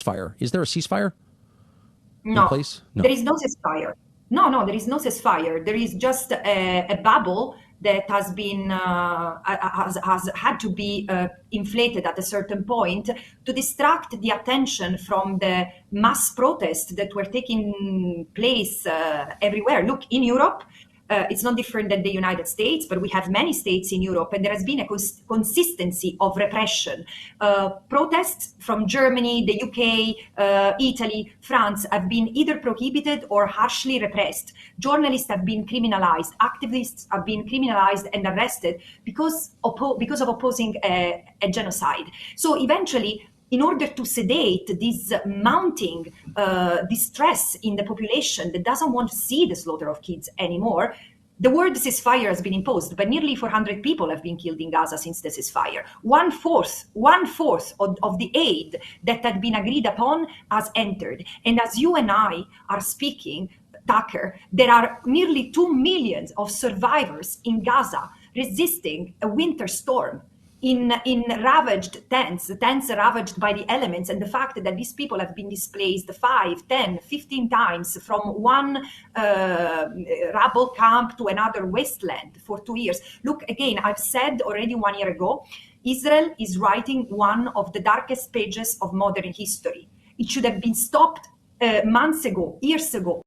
ceasefire. Is there a ceasefire in No, place? No. there is no ceasefire. No, there is no ceasefire. There is just a bubble that has had to be inflated at a certain point to distract the attention from the mass protests that were taking place everywhere. Look, in Europe, it's not different than the United States, but we have many states in Europe, and there has been a consistency of repression. Protests from Germany, the UK, Italy, France have been either prohibited or harshly repressed. Journalists have been criminalized, activists have been criminalized and arrested because of opposing a genocide. So eventually, in order to sedate this mounting distress in the population that doesn't want to see the slaughter of kids anymore, the word ceasefire has been imposed, but nearly 400 people have been killed in Gaza since the ceasefire. One fourth of the aid that had been agreed upon has entered. And as you and I are speaking, Tucker, there are nearly 2 million of survivors in Gaza resisting a winter storm in ravaged tents ravaged by the elements, and the fact that these people have been displaced 5, 10, 15 times from one rubble camp to another wasteland for 2 years. Look, again, I've said already 1 year ago, Israel is writing one of the darkest pages of modern history. It should have been stopped months ago, years ago.